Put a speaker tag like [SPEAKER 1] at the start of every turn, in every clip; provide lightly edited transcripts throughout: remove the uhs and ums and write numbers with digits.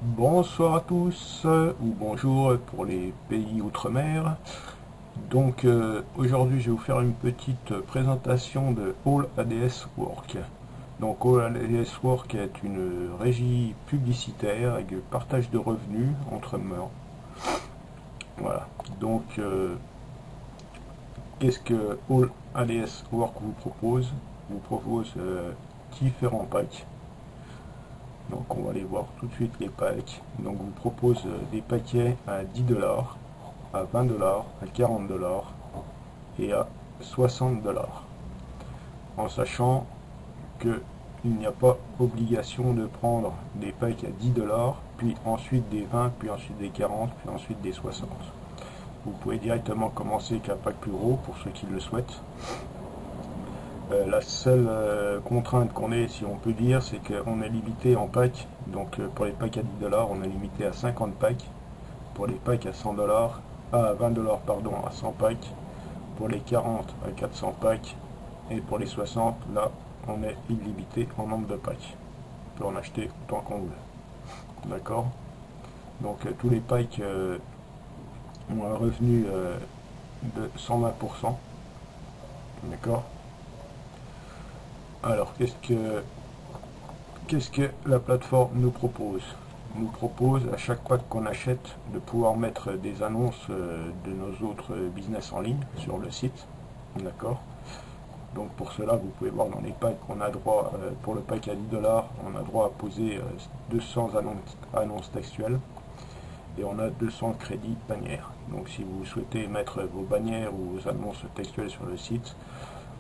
[SPEAKER 1] Bonsoir à tous, ou bonjour pour les pays outre-mer. Donc aujourd'hui je vais vous faire une petite présentation de All ADS Work. Donc All ADS Work est une régie publicitaire avec partage de revenus entre membres. Voilà. Donc qu'est-ce que All ADS Work vous propose? Vous propose différents packs. Donc on va aller voir tout de suite les packs. Donc vous propose des paquets à 10 $, à 20 $, à 40 $ et à 60 $. En sachant que il n'y a pas obligation de prendre des packs à 10 $, puis ensuite des 20, puis ensuite des 40, puis ensuite des 60. Vous pouvez directement commencer qu'un pack plus gros pour ceux qui le souhaitent. La seule contrainte qu'on ait, si on peut dire, c'est qu'on est limité en packs. Donc pour les packs à 10 $, on est limité à 50 packs. Pour les packs à 100 $, à 20 $, pardon, à 100 packs. Pour les 40 à 400 packs. Et pour les 60, là, on est illimité en nombre de packs. On peut en acheter autant qu'on veut. D'accord. Donc tous les packs ont un revenu de 120%. D'accord. Alors, qu'est-ce que la plateforme nous propose? Nous propose à chaque pack qu'on achète de pouvoir mettre des annonces de nos autres business en ligne sur le site. D'accord. Donc pour cela, vous pouvez voir dans les packs qu'on a droit, pour le pack à 10 $, on a droit à poser 200 annonces textuelles et on a 200 crédits bannières. Donc si vous souhaitez mettre vos bannières ou vos annonces textuelles sur le site,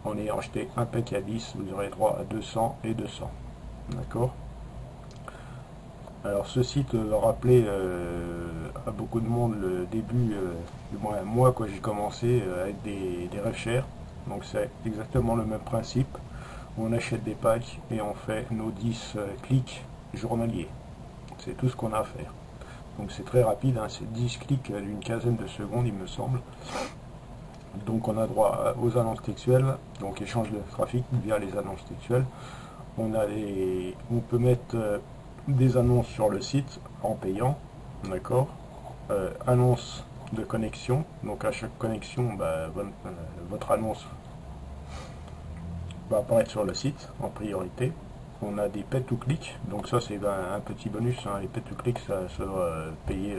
[SPEAKER 1] en ayant acheté un pack à 10, vous aurez droit à 200 et 200. D'accord. Alors ce site va rappeler à beaucoup de monde le début, du moins moi quand j'ai commencé avec des rêves chers. Donc c'est exactement le même principe. On achète des packs et on fait nos 10 clics journaliers. C'est tout ce qu'on a à faire. Donc c'est très rapide, hein, c'est 10 clics d'une quinzaine de secondes il me semble. Donc on a droit aux annonces textuelles, donc échange de trafic via les annonces textuelles. On peut mettre des annonces sur le site en payant, d'accord. Annonce de connexion, donc à chaque connexion, votre annonce va apparaître sur le site en priorité. On a des pay to click, donc ça c'est un petit bonus, hein. Les pay to click ça va payer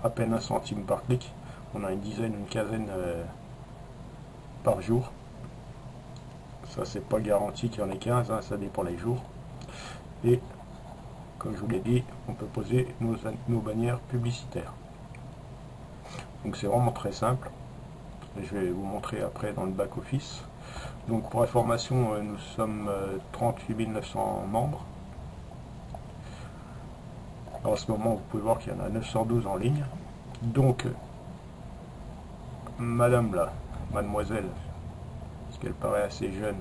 [SPEAKER 1] à peine 1 centime par clic. On a une dizaine, une quinzaine par jour. Ça c'est pas garanti qu'il y en ait 15, hein, ça dépend les jours. Et comme je vous l'ai dit, on peut poser nos bannières publicitaires. Donc c'est vraiment très simple. Je vais vous montrer après dans le back office. Donc pour information, nous sommes 38 900 membres. Alors, en ce moment, vous pouvez voir qu'il y en a 912 en ligne. Donc, madame là, mademoiselle, parce qu'elle paraît assez jeune,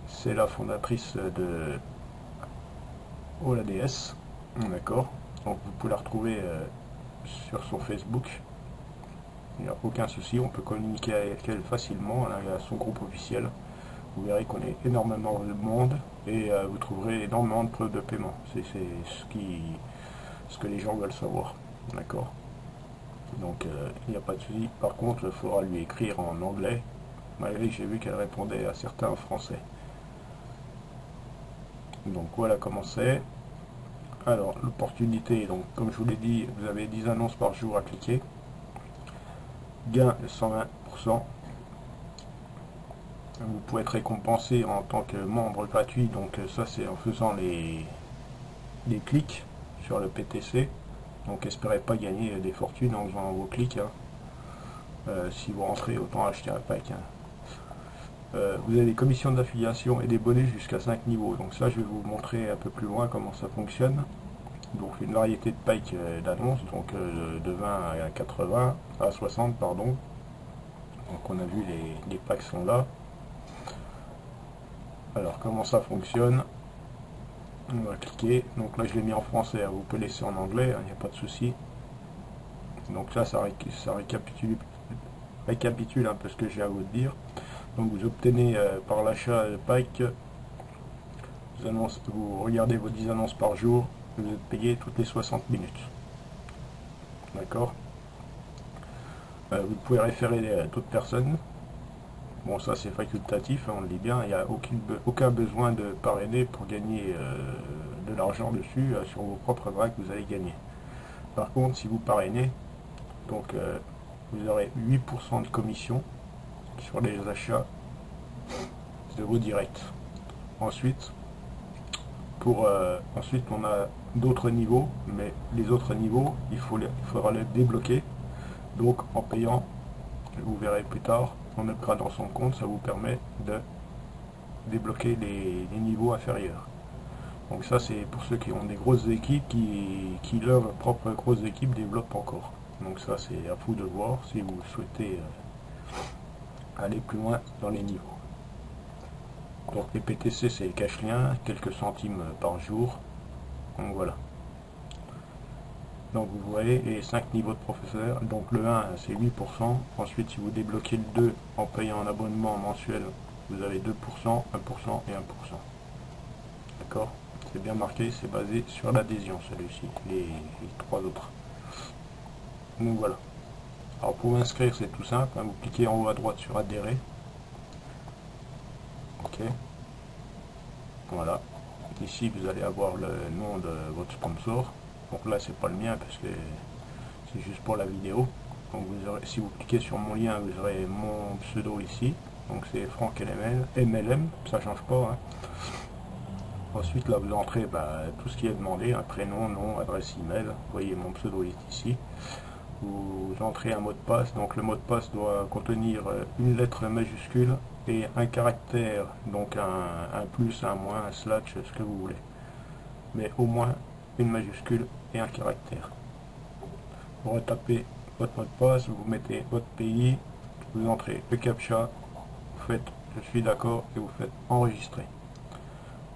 [SPEAKER 1] c'est la fondatrice de All ADS. D'accord. Donc vous pouvez la retrouver sur son Facebook. Il n'y a aucun souci, on peut communiquer avec elle facilement. Elle a son groupe officiel. Vous verrez qu'on est énormément de monde et vous trouverez énormément de preuves de paiement. C'est ce que les gens veulent savoir. D'accord. Donc il n'y a pas de souci. Par contre, il faudra lui écrire en anglais, malgré que j'ai vu qu'elle répondait à certains en français. Donc voilà comment c'est. Alors l'opportunité, donc comme je vous l'ai dit, vous avez 10 annonces par jour à cliquer. Gain de 120%. Vous pouvez être récompensé en tant que membre gratuit, donc ça c'est en faisant les clics sur le PTC. Donc espérez pas gagner des fortunes en faisant vos clics, hein. Si vous rentrez, autant acheter un pack, hein. Vous avez des commissions d'affiliation et des bonus jusqu'à 5 niveaux. Donc ça je vais vous montrer un peu plus loin comment ça fonctionne. Donc une variété de packs d'annonces, donc de 20 à 80, à 60 pardon. Donc on a vu les packs sont là. Alors comment ça fonctionne? On va cliquer, donc là je l'ai mis en français, hein. Vous pouvez laisser en anglais, il n'y a pas de souci. Donc là ça récapitule un peu ce que j'ai à vous dire. Donc vous obtenez par l'achat de pack, vous regardez vos 10 annonces par jour, vous êtes payé toutes les 60 minutes. D'accord. Vous pouvez référer d'autres personnes. Bon, ça c'est facultatif, hein, on le dit bien, il n'y a aucun besoin de parrainer pour gagner de l'argent dessus sur vos propres braques que vous allez gagner. Par contre, si vous parrainez, donc vous aurez 8% de commission sur les achats de vos directs. Ensuite, ensuite on a d'autres niveaux, mais les autres niveaux, il faudra les débloquer. Donc en payant, vous verrez plus tard, en upgradant son compte, ça vous permet de débloquer les niveaux inférieurs. Donc ça c'est pour ceux qui ont des grosses équipes, qui leur propre grosse équipe développent encore. Donc ça c'est à vous de voir si vous souhaitez aller plus loin dans les niveaux. Donc les PTC c'est les cache-liens, quelques centimes par jour. Donc voilà. Donc vous voyez les 5 niveaux de professeur. Donc le 1 c'est 8%. Ensuite si vous débloquez le 2 en payant un abonnement mensuel, vous avez 2%, 1% et 1%. D'accord? C'est bien marqué, c'est basé sur l'adhésion celui-ci, les 3 autres. Donc voilà. Alors pour vous inscrire c'est tout simple, hein, vous cliquez en haut à droite sur adhérer. Ok. Voilà. Ici vous allez avoir le nom de votre sponsor. Donc là c'est pas le mien parce que c'est juste pour la vidéo. Donc vous aurez, si vous cliquez sur mon lien, vous aurez mon pseudo ici. Donc c'est Franck MLM, ça change pas. Hein. Ensuite là vous entrez tout ce qui est demandé, un prénom, nom, adresse email. Vous voyez mon pseudo est ici. Vous entrez un mot de passe. Donc le mot de passe doit contenir une lettre majuscule et un caractère, donc un plus, un moins, un slash, ce que vous voulez. Mais au moins une majuscule et un caractère. Vous retapez votre mot de passe, vous mettez votre pays, vous entrez le captcha, vous faites je suis d'accord et vous faites enregistrer.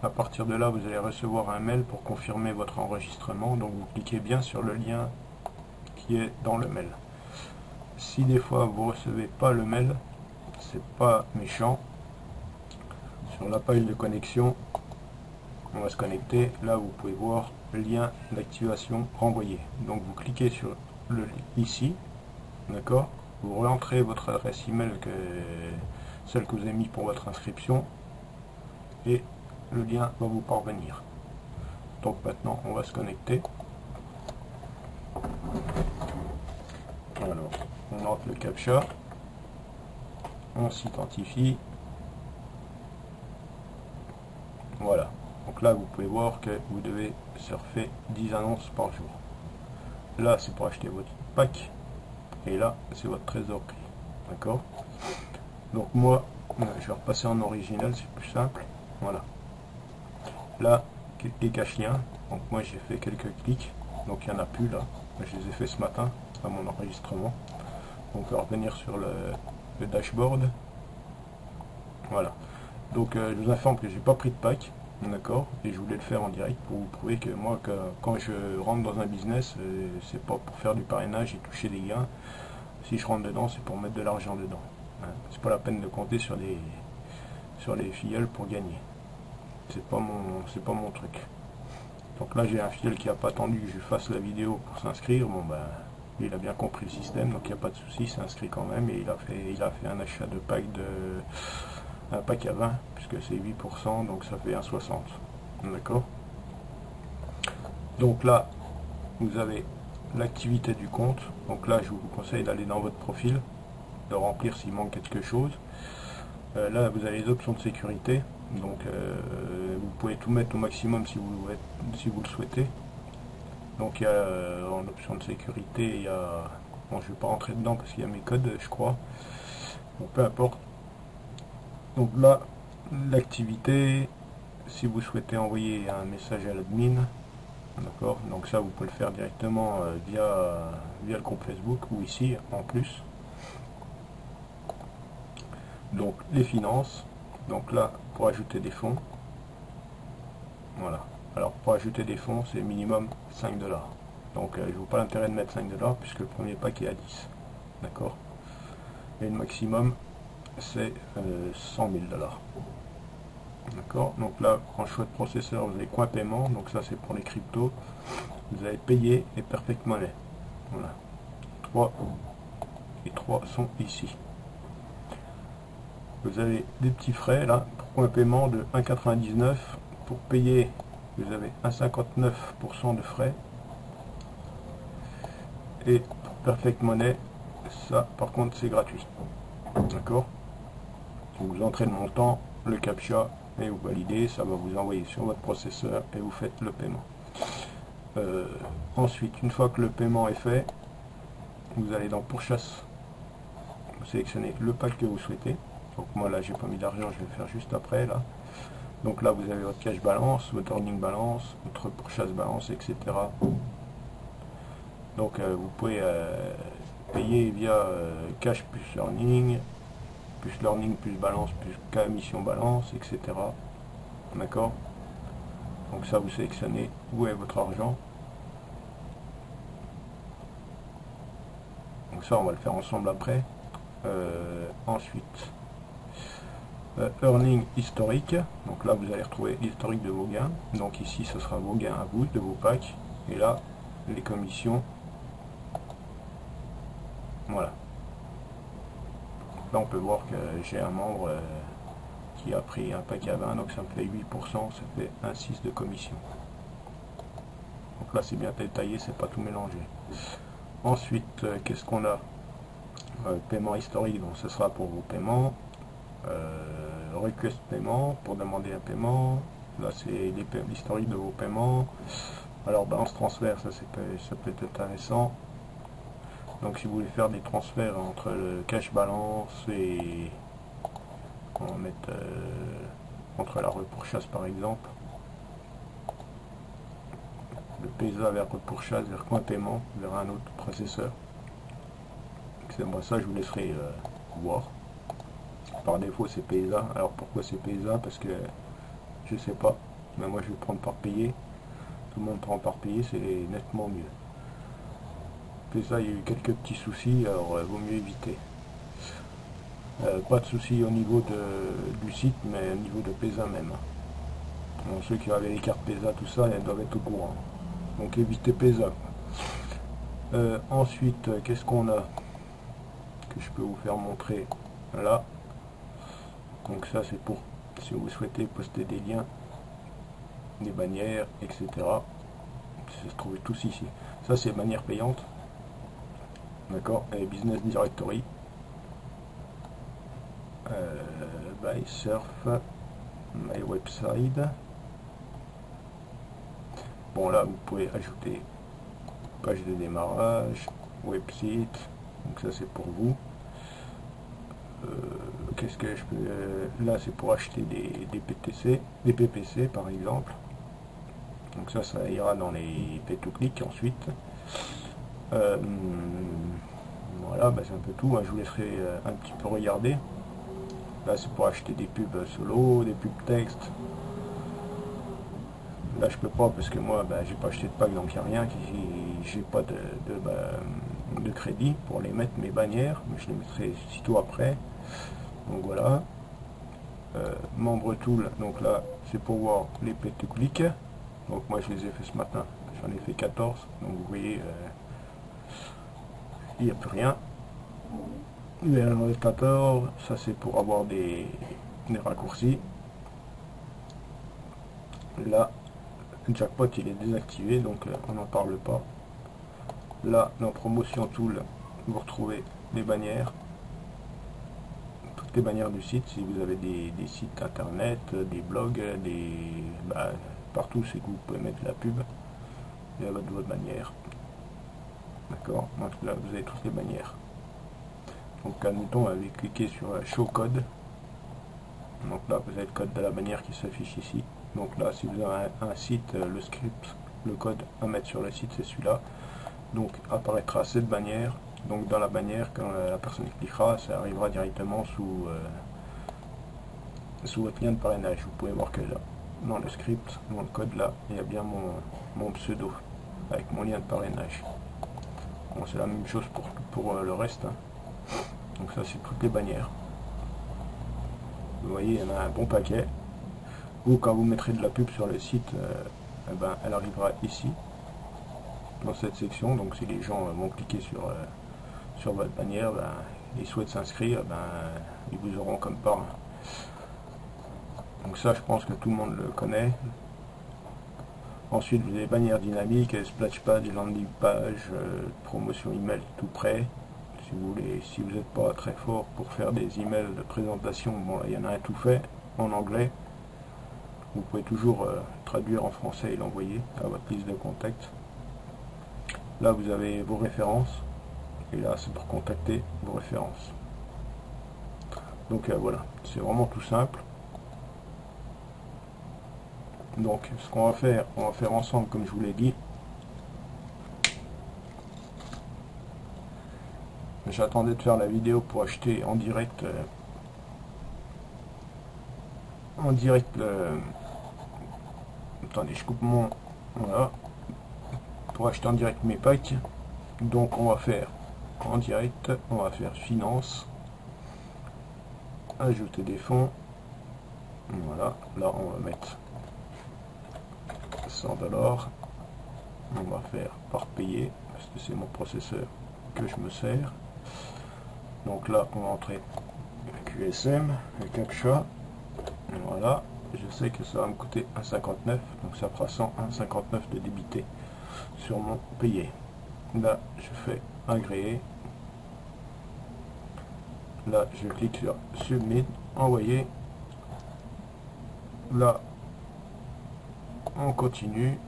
[SPEAKER 1] À partir de là, vous allez recevoir un mail pour confirmer votre enregistrement. Donc vous cliquez bien sur le lien qui est dans le mail. Si des fois vous recevez pas le mail, c'est pas méchant. Sur la page de connexion, on va se connecter. Là, vous pouvez voir le lien d'activation renvoyé. Donc vous cliquez sur le ici, d'accord. Vous rentrez votre adresse email celle que vous avez mis pour votre inscription et le lien va vous parvenir. Donc maintenant, on va se connecter. Alors, on entre le captcha, on s'identifie. Voilà. Donc là, vous pouvez voir que vous devez surfer 10 annonces par jour. Là, c'est pour acheter votre pack. Et là, c'est votre trésorerie. D'accord? Donc moi, je vais repasser en original, c'est plus simple. Voilà. Là, les cache-liens. Donc moi, j'ai fait quelques clics. Donc il n'y en a plus là. Je les ai fait ce matin à mon enregistrement. Donc on va revenir sur le dashboard. Voilà. Donc je vous informe que j'ai pas pris de pack. D'accord, et je voulais le faire en direct pour vous prouver que moi, quand je rentre dans un business, c'est pas pour faire du parrainage et toucher des gains. Si je rentre dedans, c'est pour mettre de l'argent dedans. Hein. C'est pas la peine de compter sur les filleuls pour gagner. C'est pas mon truc. Donc là, j'ai un filleul qui a pas attendu que je fasse la vidéo pour s'inscrire. Bon ben, il a bien compris le système, donc il n'y a pas de souci, il s'est inscrit quand même et il a fait un achat de pack un pack à 20, puisque c'est 8%, donc ça fait 1,60. D'accord. Donc là, vous avez l'activité du compte. Donc là, je vous conseille d'aller dans votre profil, de remplir s'il manque quelque chose. Là, vous avez les options de sécurité. Donc, vous pouvez tout mettre au maximum si vous le souhaitez. Donc, il y a en option de sécurité, il y a... Bon, je ne vais pas rentrer dedans parce qu'il y a mes codes, je crois. Bon, peu importe. Donc là, l'activité, si vous souhaitez envoyer un message à l'admin, d'accord, donc ça vous pouvez le faire directement via le groupe Facebook ou ici en plus. Donc les finances, donc là pour ajouter des fonds, voilà. Alors pour ajouter des fonds, c'est minimum 5 $. Donc je ne vois pas l'intérêt de mettre 5 $ puisque le premier pack est à 10. D'accord. Et le maximum c'est 100 000 $. D'accord, donc là, en choix de processeur, vous avez coin paiement, donc ça c'est pour les cryptos. Vous avez payé et Perfect Money. Voilà. 3 et 3 sont ici. Vous avez des petits frais là, pour coin paiement de 1,99. Pour payer, vous avez 1,59% de frais. Et pour Perfect Money, ça par contre c'est gratuit. D'accord, vous entrez le montant, le captcha, et vous validez, ça va vous envoyer sur votre processeur et vous faites le paiement. Ensuite, une fois que le paiement est fait, vous allez dans Pourchasse, vous sélectionnez le pack que vous souhaitez. Donc moi là j'ai pas mis d'argent, je vais le faire juste après là. Donc là vous avez votre cash balance, votre earning balance, votre Pourchasse balance, etc. Donc vous pouvez payer via cash plus learning plus balance, plus commission balance, etc. D'accord. Donc ça vous sélectionnez où est votre argent. Donc ça on va le faire ensemble après. Ensuite earning historique, donc là vous allez retrouver l'historique de vos gains. Donc ici ce sera vos gains à vous, de vos packs, et là les commissions. Voilà. Là on peut voir que j'ai un membre qui a pris un pack à 20, donc ça me fait 8%, ça fait 1,6 de commission. Donc là c'est bien détaillé, c'est pas tout mélangé. Ensuite, qu'est-ce qu'on a? Paiement historique, donc ce sera pour vos paiements. Request paiement, pour demander un paiement. Là c'est l'historique de vos paiements. Alors balance transfert, ça peut être intéressant. Donc si vous voulez faire des transferts entre le cash balance et on va mettre entre la repourchasse par exemple, le PESA vers repourchasse, vers coin paiement, vers un autre processeur. C'est moi ça, je vous laisserai voir. Par défaut c'est PESA. Alors pourquoi c'est PESA? Parce que je sais pas, mais moi je vais prendre par payé. Tout le monde prend par payé, c'est nettement mieux. PESA, il y a eu quelques petits soucis, alors vaut mieux éviter. Pas de soucis au niveau du site, mais au niveau de PESA même. Donc, ceux qui avaient les cartes PESA, tout ça, elles doivent être au courant. Donc évitez PESA. Ensuite, qu'est-ce qu'on a que je peux vous faire montrer là? Donc ça c'est pour si vous souhaitez poster des liens, des bannières, etc. Ça se trouve tous ici. Ça c'est bannière payante. D'accord, et Business Directory. By Surf, My Website. Bon là vous pouvez ajouter page de démarrage, website, donc ça c'est pour vous. Qu'est-ce que je peux... là c'est pour acheter des PTC, des PPC par exemple. Donc ça ira dans les pay-to-click ensuite. Voilà, bah c'est un peu tout, hein. Je vous laisserai un petit peu regarder. Là c'est pour acheter des pubs solo, des pubs texte. Là je peux pas parce que moi bah, j'ai pas acheté de pack, donc il n'y a rien, j'ai pas de crédit pour les mettre mes bannières, mais je les mettrai sitôt après. Donc voilà. Membre tool, donc là c'est pour voir les pay-to-click. Donc moi je les ai fait ce matin, j'en ai fait 14, donc vous voyez il n'y a plus rien. Le 14, ça c'est pour avoir des raccourcis. Là jackpot il est désactivé, donc on n'en parle pas. Là dans promotion tool, vous retrouvez les bannières, toutes les bannières du site. Si vous avez des sites internet, des blogs, partout c'est que vous pouvez mettre la pub et votre bannière. D'accord, donc là vous avez toutes les bannières. Donc admettons vous avez cliqué sur show code. Donc là vous avez le code de la bannière qui s'affiche ici. Donc là si vous avez un site, le script, le code à mettre sur le site c'est celui-là. Donc apparaîtra cette bannière. Donc dans la bannière, quand la personne cliquera, ça arrivera directement sous votre lien de parrainage. Vous pouvez voir que là, dans le script, dans le code là, il y a bien mon pseudo avec mon lien de parrainage. Bon, c'est la même chose pour le reste. Hein. Donc ça c'est toutes les bannières. Vous voyez, il y en a un bon paquet. ou quand vous mettrez de la pub sur le site, eh ben, elle arrivera ici, dans cette section. Donc si les gens vont cliquer sur votre bannière, ben, ils souhaitent s'inscrire, ben, ils vous auront comme parrain. Donc ça, je pense que tout le monde le connaît. Ensuite, vous avez bannière dynamique, splashpad, landing page, promotion email tout prêt. Si vous voulez, si vous n'êtes pas très fort pour faire des emails de présentation, bon, il y en a un tout fait en anglais. Vous pouvez toujours traduire en français et l'envoyer à votre liste de contacts. Là, vous avez vos références. Et là, c'est pour contacter vos références. Donc voilà, c'est vraiment tout simple. Donc, ce qu'on va faire, on va faire ensemble, comme je vous l'ai dit. J'attendais de faire la vidéo pour acheter en direct attendez, je coupe mon, voilà, pour acheter en direct mes packs. Donc on va faire en direct, on va faire finance, ajouter des fonds, voilà, là on va mettre 100 $, on va faire par payer parce que c'est mon processeur que je me sers. Donc là on va entrer QSM, le CAPTCHA, voilà, je sais que ça va me coûter 1,59, donc ça fera 101,59 de débité sur mon payé. Là je fais agréer, là je clique sur submit, envoyer, là on continue,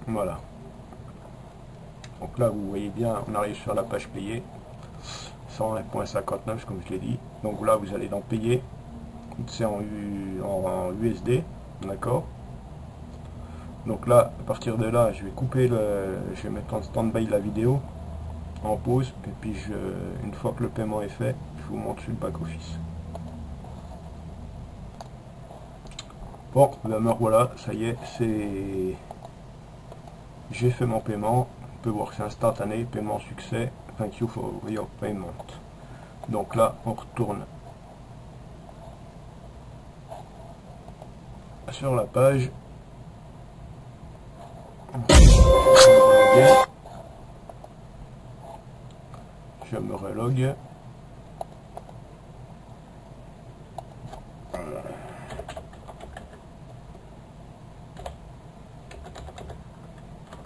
[SPEAKER 1] voilà. Donc là vous voyez bien, on arrive sur la page payée, 101,59 comme je l'ai dit. Donc là vous allez dans payer, c'est en USD, d'accord. Donc là, à partir de là, je vais couper je vais mettre en stand-by la vidéo, en pause, et puis une fois que le paiement est fait, je vous montre sur le back-office. Bon, ben voilà, ça y est, j'ai fait mon paiement. On peut voir que c'est instantané, paiement succès, thank you for your payment. Donc là, on retourne sur la page. Je me relogue.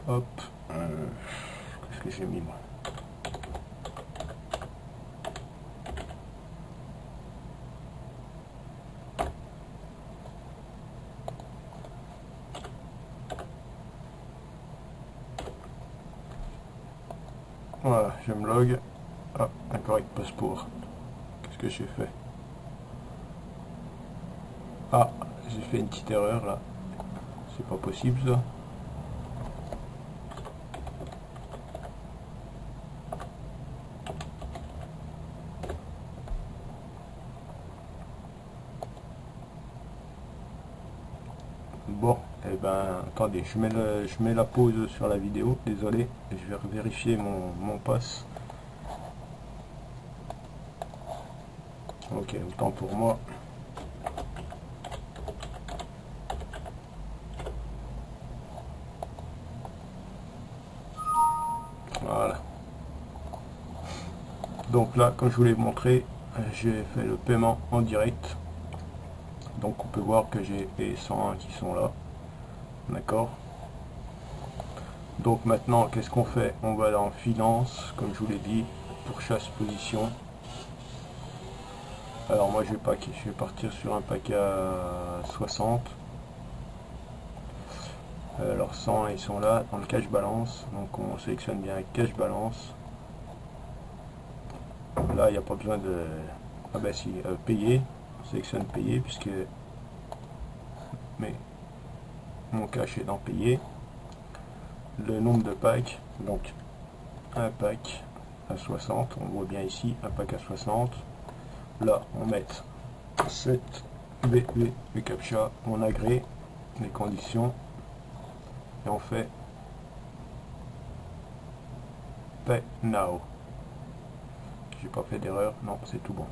[SPEAKER 1] Hop. Qu'est-ce que j'ai mis moi? Voilà, je me log. Ah, incorrect passeport. Qu'est-ce que j'ai fait? Ah, j'ai fait une petite erreur là. C'est pas possible ça. Bon, et ben attendez, je mets la pause sur la vidéo, désolé, je vais vérifier mon pass. Ok, autant pour moi. Voilà. Donc là, comme je vous l'ai montré, j'ai fait le paiement en direct. Donc on peut voir que j'ai les 101 qui sont là. D'accord. Donc maintenant, qu'est-ce qu'on fait? On va aller en finance, comme je vous l'ai dit, pour chaque position. Alors moi je vais partir sur un pack à 60. Alors 100 ils sont là dans le cash balance, donc on sélectionne bien cash balance. Là il n'y a pas besoin de payer, on sélectionne payer puisque mais mon cash est dans payer. Le nombre de packs, donc un pack à 60, on voit bien ici un pack à 60. Là on met 7 BB le captcha, on agrée les conditions et on fait Pay Now. J'ai pas fait d'erreur, non, c'est tout bon.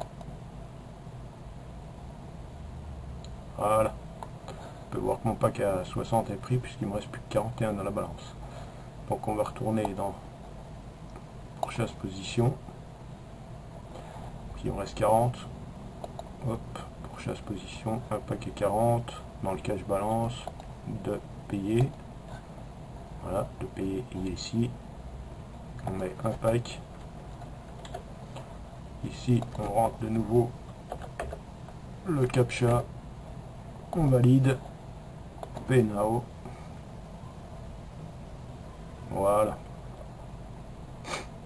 [SPEAKER 1] Voilà. peut voir que mon pack à 60 est pris puisqu'il me reste plus que 41 dans la balance. Donc on va retourner dans chasse position. Puis il me reste 40. Hop, pour chasse position, un paquet 40 dans le cache balance de payer. Voilà, de payer il est ici. On met un pack. Ici on rentre de nouveau le captcha. On valide. Pay now. Voilà.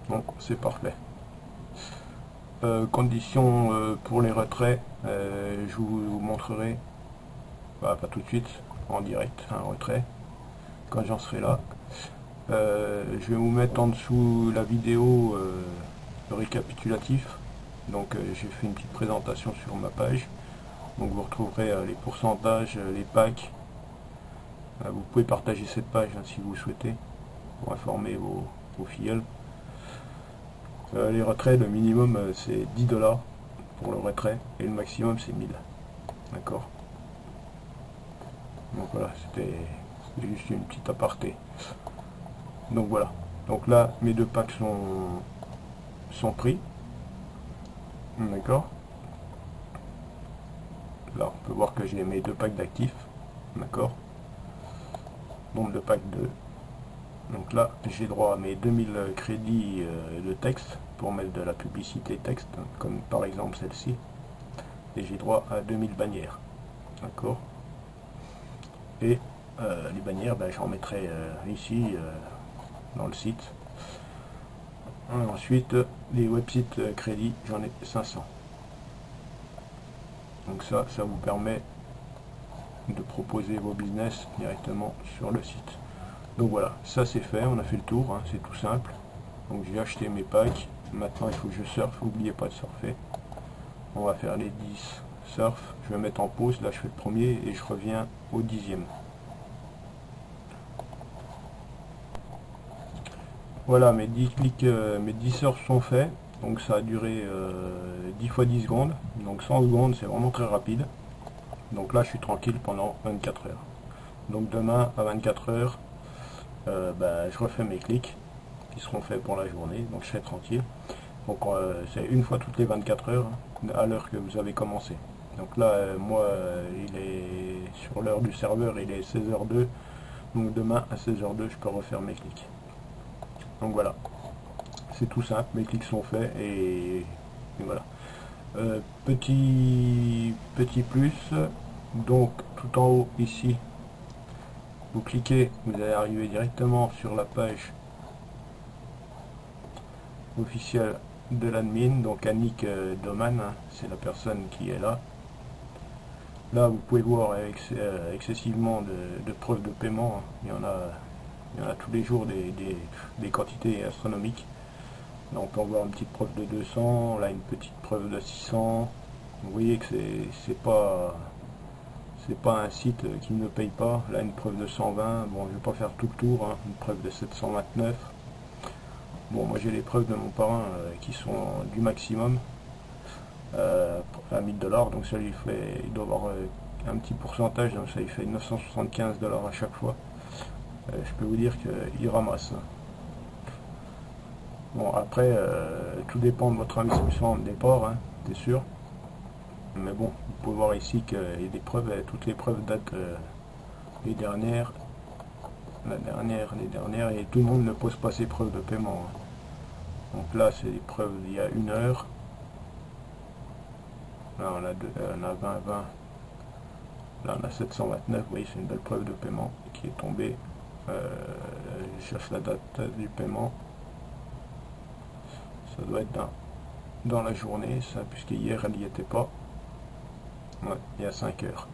[SPEAKER 1] Donc c'est parfait. Conditions pour les retraits, je vous montrerai, pas tout de suite, en direct, un retrait, quand j'en serai là. Je vais vous mettre en dessous la vidéo le récapitulatif. Donc j'ai fait une petite présentation sur ma page. Donc vous retrouverez les pourcentages, les packs. Vous pouvez partager cette page hein, si vous souhaitez, pour informer vos filleuls. Les retraits, le minimum c'est 10 $ pour le retrait et le maximum c'est 1000. D'accord. Donc voilà, c'était juste une petite aparté. Donc voilà. Donc là, mes deux packs sont pris. D'accord. Là, on peut voir que j'ai mes deux packs d'actifs. D'accord. Nombre de packs 2. Donc là, j'ai droit à mes 2000 crédits de texte pour mettre de la publicité texte, comme par exemple celle-ci. Et j'ai droit à 2000 bannières. D'accord. Et les bannières, ben, j'en mettrai ici, dans le site. Ensuite, les websites crédits, j'en ai 500. Donc ça vous permet de proposer vos business directement sur le site. Donc voilà, ça c'est fait, on a fait le tour, hein, c'est tout simple. Donc j'ai acheté mes packs, maintenant il faut que je surfe, n'oubliez pas de surfer. On va faire les 10 surf, je vais mettre en pause, là je fais le premier et je reviens au 10e. Voilà, mes 10 clics, mes 10 surfs sont faits, donc ça a duré 10 fois 10 secondes, donc 100 secondes c'est vraiment très rapide. Donc là je suis tranquille pendant 24 heures. Donc demain à 24 heures, je refais mes clics qui seront faits pour la journée, donc je serai tranquille. Donc c'est une fois toutes les 24 heures hein, à l'heure que vous avez commencé. Donc là moi il est sur l'heure du serveur, il est 16h02, donc demain à 16h02 je peux refaire mes clics. Donc voilà, c'est tout simple, mes clics sont faits et voilà. Petit plus, donc tout en haut ici, vous cliquez, vous allez arriver directement sur la page officielle de l'admin, donc Annick Doman, hein, c'est la personne qui est là. Là vous pouvez voir excessivement de preuves de paiement, hein. Il y en a tous les jours des quantités astronomiques. Donc on peut voir une petite preuve de 200, là une petite preuve de 600. Vous voyez que c'est pas un site qui ne paye pas. Là une preuve de 120, bon je vais pas faire tout le tour, hein. Une preuve de 729. Bon moi j'ai les preuves de mon parrain qui sont du maximum à 1000 $, donc ça lui fait, il doit avoir un petit pourcentage, donc ça lui fait 975 $ à chaque fois. Je peux vous dire qu'il ramasse. Bon après tout dépend de votre investissement en départ, hein, c'est sûr. Mais bon, vous pouvez voir ici qu'il y a des preuves, toutes les preuves datent les dernières, les dernières, et tout le monde ne pose pas ses preuves de paiement. Hein. Donc là c'est les preuves d'il y a 1 heure. Là on a 20. Là on a 729, vous voyez c'est une belle preuve de paiement qui est tombée. Je cherche la date du paiement. Ça doit être dans la journée, ça, puisque hier elle n'y était pas. Ouais, il y a 5 heures.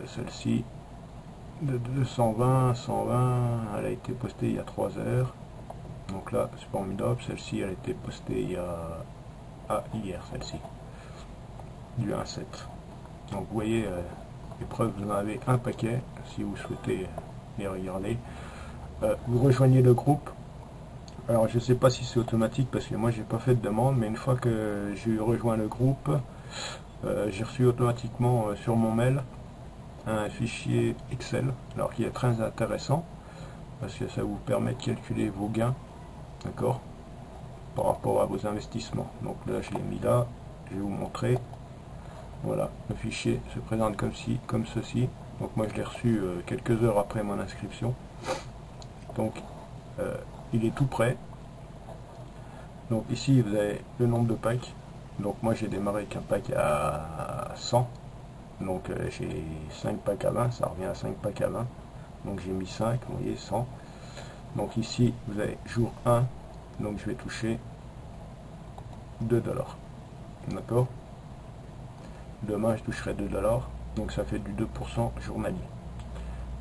[SPEAKER 1] Celle-ci de 220, 120, elle a été postée il y a 3 heures. Donc là, c'est formidable. Celle-ci, elle a été postée il y a hier, celle-ci, du 1-7. Donc vous voyez, les preuves, vous en avez un paquet, si vous souhaitez les regarder. Vous rejoignez le groupe. Alors je ne sais pas si c'est automatique parce que moi j'ai pas fait de demande, mais une fois que j'ai rejoint le groupe, j'ai reçu automatiquement sur mon mail un fichier Excel, alors qui est très intéressant, parce que ça vous permet de calculer vos gains, d'accord, par rapport à vos investissements. Donc là, je l'ai mis là, je vais vous montrer. Voilà, le fichier se présente comme ceci. Donc moi, je l'ai reçu quelques heures après mon inscription. Donc, il est tout prêt. Donc ici, vous avez le nombre de packs. Donc moi, j'ai démarré avec un pack à 100. Donc j'ai 5 packs à 20, ça revient à 5 packs à 20. Donc j'ai mis 5, vous voyez, 100. Donc ici, vous avez jour 1. Donc je vais toucher 2 $. D'accord? Demain, je toucherai 2 $. Donc ça fait du 2% journalier.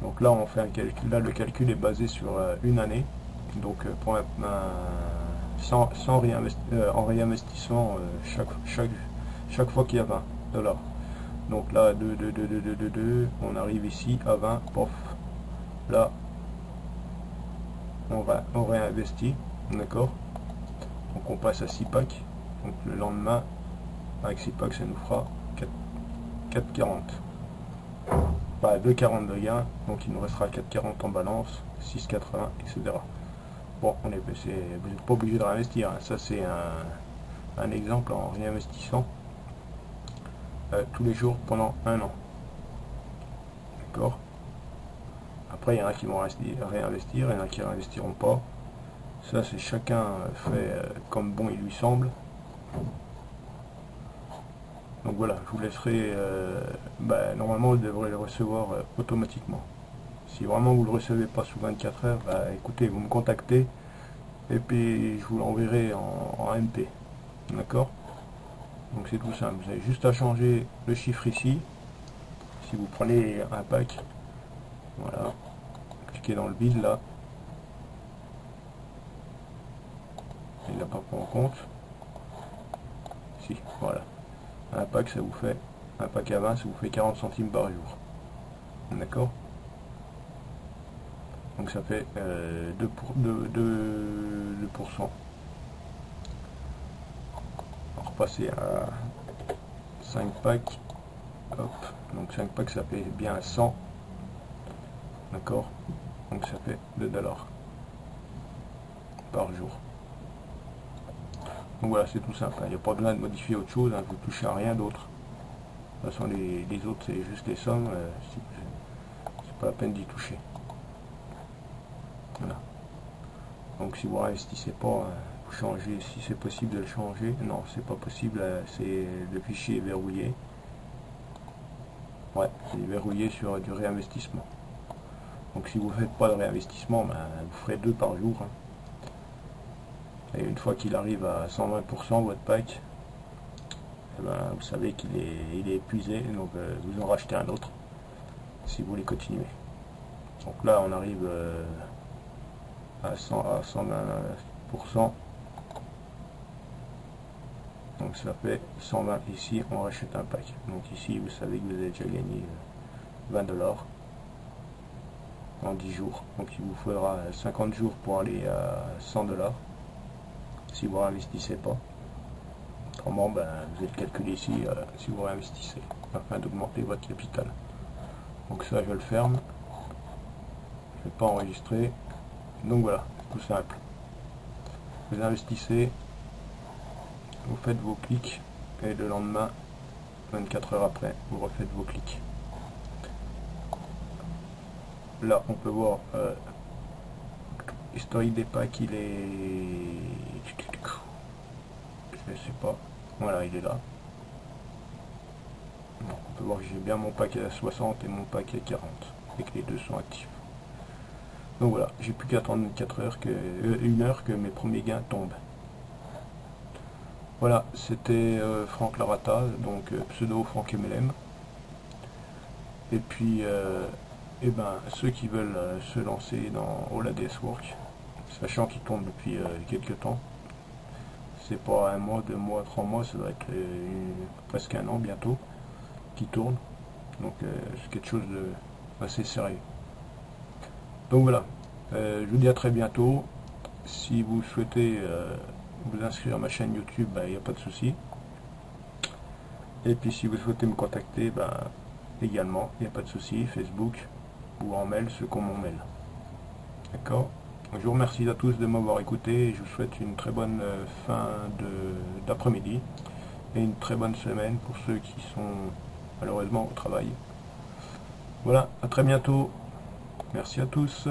[SPEAKER 1] Donc là, on fait un calcul. Là, le calcul est basé sur une année. Donc pour sans en réinvestissement chaque fois qu'il y a 20 $. Donc là, 2, on arrive ici à 20, pof. Là, on réinvestit, d'accord. Donc on passe à 6 packs. Donc le lendemain, avec 6 packs, ça nous fera 4,40. Bah, 2,40 de gain, donc il nous restera 4,40 en balance, 6,80, etc. Bon, vous n'êtes pas obligé de réinvestir, hein. Ça c'est un exemple en réinvestissant tous les jours pendant un an. D'accord. Après, il y en a qui vont réinvestir, il y en a qui ne réinvestiront pas. Ça, c'est chacun fait comme bon il lui semble. Donc voilà, je vous laisserai. Normalement, vous devrez le recevoir automatiquement. Si vraiment vous ne le recevez pas sous 24 heures, écoutez, vous me contactez et puis je vous l'enverrai en MP. D'accord? Donc c'est tout simple. Vous avez juste à changer le chiffre ici. Si vous prenez un pack, voilà, cliquez dans le vide là. Il n'a pas pris en compte. Si, voilà. Un pack, ça vous fait, un pack à 20, ça vous fait 40 centimes par jour. D'accord? Donc ça fait 2%. On va repasser à 5 packs. Hop. Donc 5 packs, ça fait bien 100. D'accord? Donc ça fait 2 $ par jour. Donc voilà, c'est tout simple. Il n'y a pas besoin de modifier autre chose. Vous ne touchez à rien d'autre. De toute façon, les autres, c'est juste les sommes. C'est pas la peine d'y toucher. Voilà. Donc si vous n'investissez pas, vous changez, si c'est possible de le changer. Non, c'est pas possible. Le fichier est verrouillé. Ouais, il est verrouillé sur du réinvestissement. Donc si vous ne faites pas de réinvestissement, vous ferez 2 par jour. Hein. Et une fois qu'il arrive à 120% votre pack, vous savez qu'il est épuisé, donc vous en rachetez un autre si vous voulez continuer. Donc là on arrive à 120%. Donc ça fait 120 ici, on rachète un pack. Donc ici vous savez que vous avez déjà gagné 20 $ en 10 jours. Donc il vous faudra 50 jours pour aller à 100 $ si vous réinvestissez pas. Autrement, vous allez calculer ici si vous réinvestissez afin d'augmenter votre capital. Donc ça, je le ferme. Je ne vais pas enregistrer. Donc voilà, tout simple. Vous investissez, vous faites vos clics et le lendemain, 24 heures après, vous refaites vos clics. Là, on peut voir historique des packs, il est... Je sais pas. Voilà, il est là. Donc, on peut voir que j'ai bien mon pack à 60 et mon pack à 40 et que les deux sont actifs. Donc voilà, j'ai plus qu'à attendre 4 heures une heure que mes premiers gains tombent. Voilà, c'était Franck Larata, donc pseudo Franck MLM. Et puis, ceux qui veulent se lancer dans All ADS Work, sachant qu'il tourne depuis quelques temps, c'est pas un mois, 2 mois, 3 mois, ça va être presque un an bientôt qui tourne. Donc c'est quelque chose de assez sérieux. Donc voilà, je vous dis à très bientôt. Si vous souhaitez vous inscrire à ma chaîne YouTube, il n'y a pas de souci. Et puis si vous souhaitez me contacter, également, il n'y a pas de souci, Facebook ou en mail, ce qu'on m'en mail. D'accord? Je vous remercie à tous de m'avoir écouté et je vous souhaite une très bonne fin d'après-midi et une très bonne semaine pour ceux qui sont malheureusement au travail. Voilà, à très bientôt. Merci à tous.